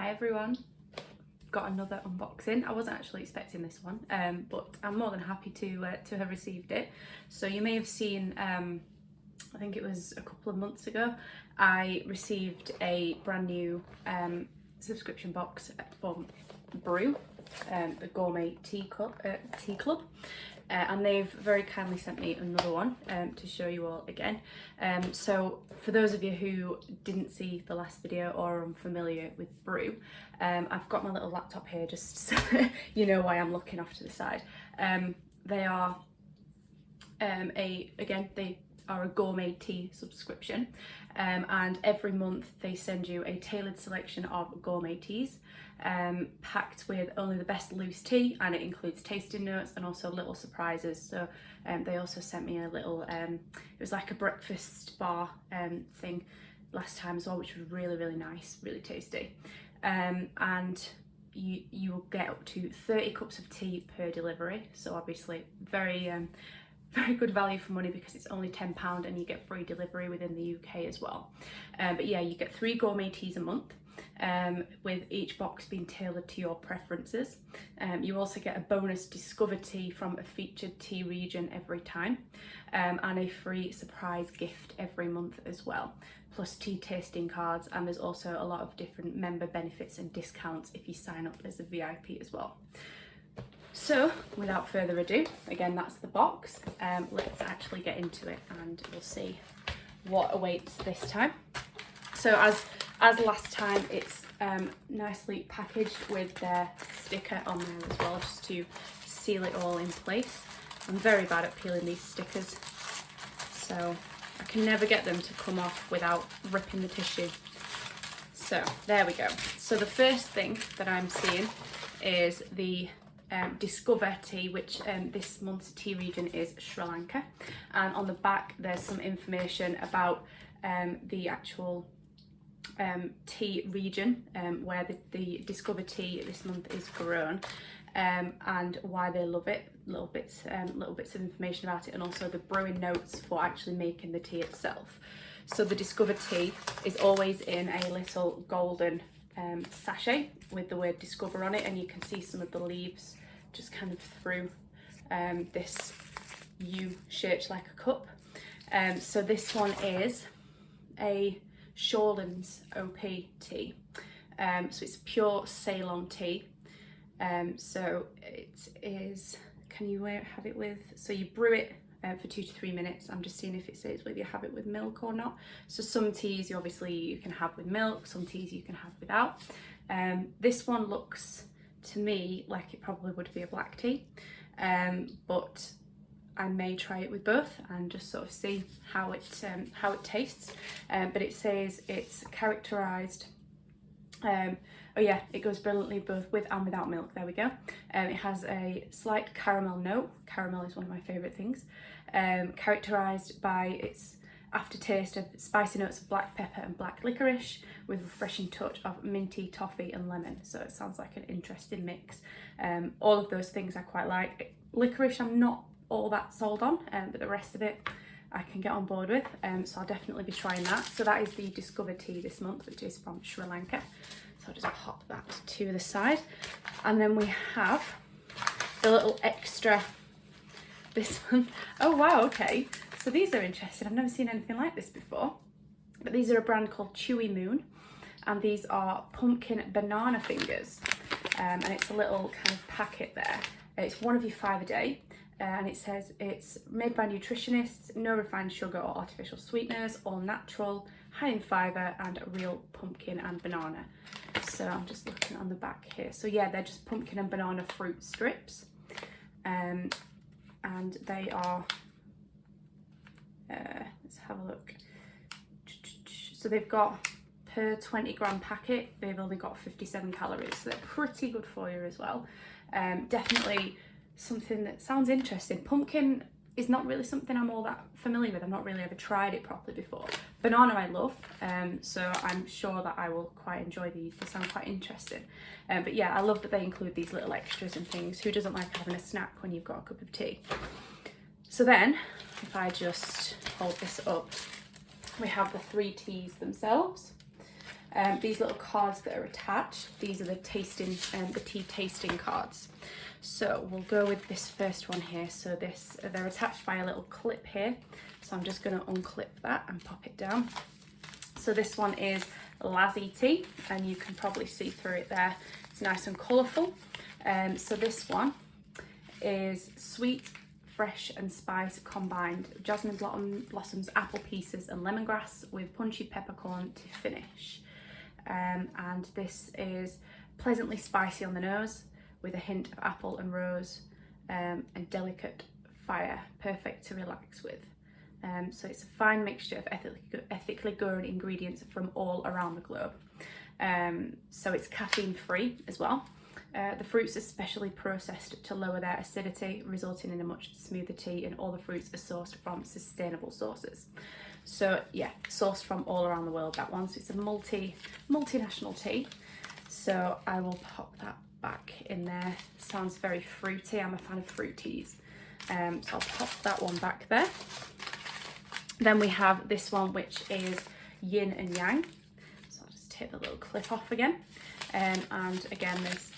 Hi everyone, got another unboxing. I wasn't actually expecting this one, but I'm more than happy to have received it. So you may have seen, I think it was a couple of months ago, I received a brand new subscription box from Bruu, the Gourmet Tea Club. And they've very kindly sent me another one to show you all again. So for those of you who didn't see the last video or are unfamiliar with Bruu, I've got my little laptop here just so you know why I'm looking off to the side. They are they are a gourmet tea subscription, and every month they send you a tailored selection of gourmet teas, packed with only the best loose tea, and it includes tasting notes and also little surprises. So they also sent me a little it was like a breakfast bar thing last time as well, which was really nice, really tasty. And you will get up to 30 cups of tea per delivery, so obviously very good value for money because it's only £10 and you get free delivery within the UK as well. But yeah, you get 3 gourmet teas a month, with each box being tailored to your preferences. You also get a bonus Discover tea from a featured tea region every time, and a free surprise gift every month as well, plus tea tasting cards, and there's also a lot of different member benefits and discounts if you sign up as a VIP as well. So without further ado, again, that's the box. Let's actually get into it and we'll see what awaits this time. So as last time, it's nicely packaged with their sticker on there as well, just to seal it all in place. I'm very bad at peeling these stickers, so I can never get them to come off without ripping the tissue. So there we go. So the first thing that I'm seeing is the Discover tea, which this month's tea region is Sri Lanka, and on the back there's some information about the actual tea region where the Discover tea this month is grown, and why they love it, little bits of information about it, and also the brewing notes for actually making the tea itself. So the Discover tea is always in a little golden sachet with the word Discover on it, and you can see some of the leaves just kind of through this U-shaped like a cup. So this one is a Shorelands OP tea. So it's pure Ceylon tea. So it is, can you have it with, so you brew it for 2 to 3 minutes. I'm just seeing if it says whether you have it with milk or not. So some teas you can have with milk, some teas you can have without. This one looks to me like it probably would be a black tea, but I may try it with both and just sort of see how it tastes. But it says it's characterized, oh yeah, it goes brilliantly both with and without milk. There we go. It has a slight caramel note. Caramel is one of my favorite things. Characterized by its aftertaste of spicy notes of black pepper and black licorice, with a refreshing touch of minty, toffee and lemon. So it sounds like an interesting mix. All of those things I quite like. Licorice I'm not all that sold on, but the rest of it I can get on board with, so I'll definitely be trying that. So that is the Discover tea this month, which is from Sri Lanka. So I'll just pop that to the side, and then we have the little extra, this one. Oh wow, okay, so these are interesting. I've never seen anything like this before, but these are a brand called Chewy Moon, and these are pumpkin banana fingers, and it's a little kind of packet there. It's one of your 5 a day. And it says it's made by nutritionists, no refined sugar or artificial sweeteners, all natural, high in fibre, and real pumpkin and banana. So I'm just looking on the back here. So yeah, they're just pumpkin and banana fruit strips, and they are, let's have a look. So they've got, per 20 gram packet, they've only got 57 calories, so they're pretty good for you as well. Definitely something that sounds interesting. Pumpkin is not really something I'm all that familiar with. I've not really ever tried it properly before. Banana I love, so I'm sure that I will quite enjoy these. They sound quite interesting. But yeah, I love that they include these little extras and things. Who doesn't like having a snack when you've got a cup of tea? So then, if I just hold this up, we have the 3 teas themselves. These little cards that are attached, these are the tasting, the tea tasting cards. So we'll go with this first one here. So they're attached by a little clip here. So I'm just going to unclip that and pop it down. So this one is Lassie tea, and you can probably see through it there. It's nice and colourful. So this one is sweet, fresh and spice combined. Jasmine blossoms, apple pieces and lemongrass with punchy peppercorn to finish. And this is pleasantly spicy on the nose with a hint of apple and rose, and delicate fire, perfect to relax with. So it's a fine mixture of ethically grown ingredients from all around the globe. So it's caffeine free as well. The fruits are specially processed to lower their acidity, resulting in a much smoother tea, and all the fruits are sourced from sustainable sources. So yeah, sourced from all around the world, that one. So it's a multinational tea. So I will pop that back in there. Sounds very fruity. I'm a fan of fruit teas. So I'll pop that one back there. Then we have this one, which is yin and yang. So I'll just take the little clip off again. And again, there's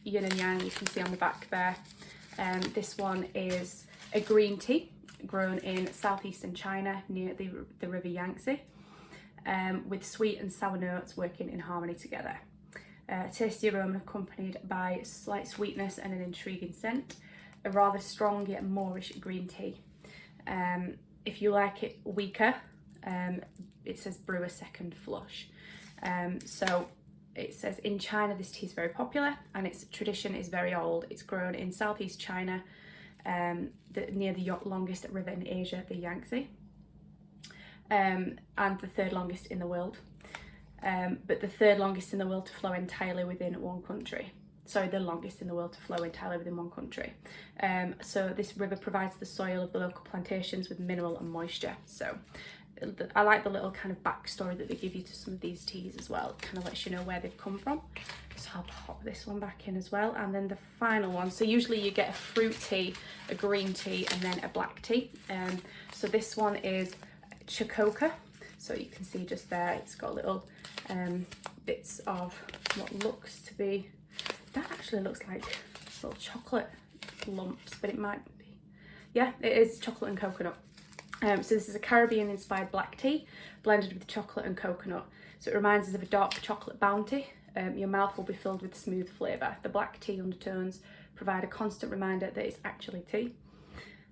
yin and yang, you can see on the back there. This one is a green tea grown in southeastern China near the river Yangtze, with sweet and sour notes working in harmony together. Tasty aroma accompanied by slight sweetness and an intriguing scent. A rather strong yet moreish green tea. If you like it weaker, it says brew a second flush. So it says in China this tea is very popular and its tradition is very old. It's grown in southeast China, near the longest river in Asia, the Yangtze, and the third longest in the world. But the third longest in the world to flow entirely within one country. Sorry, the longest in the world to flow entirely within one country. So this river provides the soil of the local plantations with mineral and moisture. So I like the little kind of backstory that they give you to some of these teas as well. It kind of lets you know where they've come from. So I'll pop this one back in as well. And then the final one. So usually you get a fruit tea, a green tea, and then a black tea. So this one is Chococa. So you can see just there, it's got little bits of what looks to be, that actually looks like little chocolate lumps, but it might be, yeah, it is chocolate and coconut. So this is a Caribbean inspired black tea blended with chocolate and coconut. So it reminds us of a dark chocolate bounty. Your mouth will be filled with smooth flavour. The black tea undertones provide a constant reminder that it's actually tea.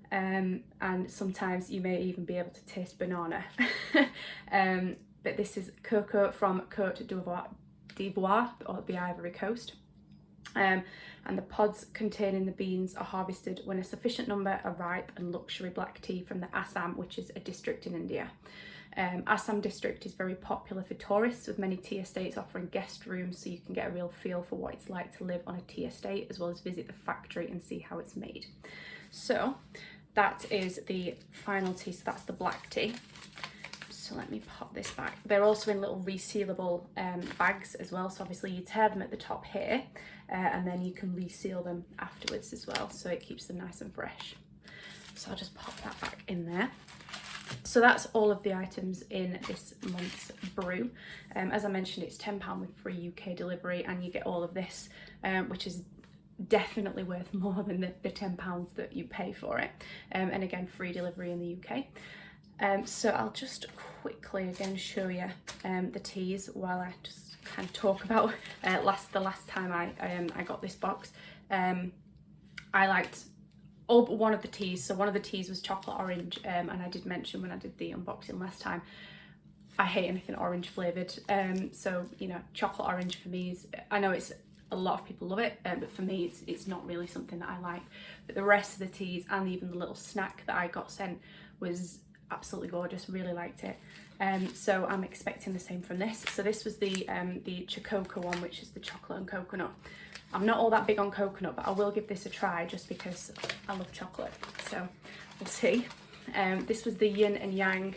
And sometimes you may even be able to taste banana. But this is cocoa from Côte d'Ivoire, or the Ivory Coast. And the pods containing the beans are harvested when a sufficient number are ripe, and luxury black tea from the Assam, which is a district in India. Assam district is very popular for tourists, with many tea estates offering guest rooms, so you can get a real feel for what it's like to live on a tea estate, as well as visit the factory and see how it's made. So that is the final tea, so that's the black tea. So let me pop this back. They're also in little resealable bags as well, so obviously you tear them at the top here, and then you can reseal them afterwards as well, so it keeps them nice and fresh. So I'll just pop that back in there. So that's all of the items in this month's brew. As I mentioned, it's £10 with free UK delivery, and you get all of this, which is definitely worth more than the £10 that you pay for it. And again, free delivery in the UK. So I'll just quickly again show you the teas while I just kind of talk about the last time I got this box. I liked all but one of the teas. So one of the teas was chocolate orange, and I did mention when I did the unboxing last time, I hate anything orange flavoured. So, you know, chocolate orange for me is, I know it's, a lot of people love it, but for me it's not really something that I like. But the rest of the teas, and even the little snack that I got sent, was absolutely gorgeous. Really liked it. So I'm expecting the same from this. So this was the Chococa one, which is the chocolate and coconut. I'm not all that big on coconut, but I will give this a try just because I love chocolate. So we'll see. This was the yin and yang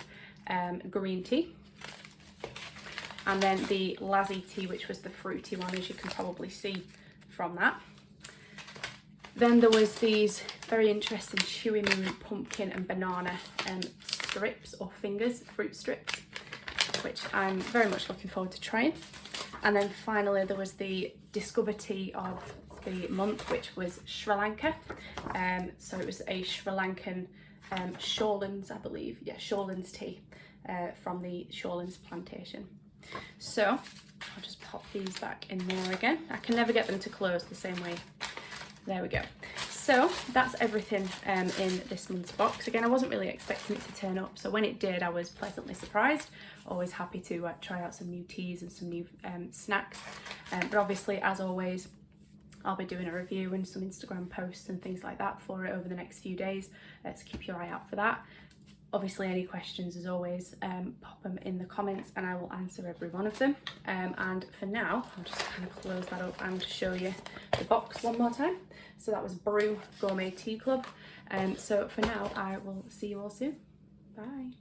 green tea. And then the Lassie tea, which was the fruity one, as you can probably see from that. Then there was these very interesting Chewy Moon pumpkin and banana strips, or fingers, fruit strips. which I'm very much looking forward to trying. And then finally there was the Discover Tea of the month, which was Sri Lanka. So it was a Sri Lankan Shorelands, I believe, yeah, Shorelands tea from the Shorelands plantation. So I'll just pop these back in there again. I can never get them to close the same way. There we go. So that's everything in this month's box. Again, I wasn't really expecting it to turn up, so when it did, I was pleasantly surprised. Always happy to try out some new teas and some new snacks. But obviously, as always, I'll be doing a review and some Instagram posts and things like that for it over the next few days. So keep your eye out for that. Obviously, any questions, as always, pop them in the comments and I will answer every one of them. And for now, I'll just kind of close that up and show you the box one more time. So that was Bruu Gourmet Tea Club. So for now, I will see you all soon. Bye.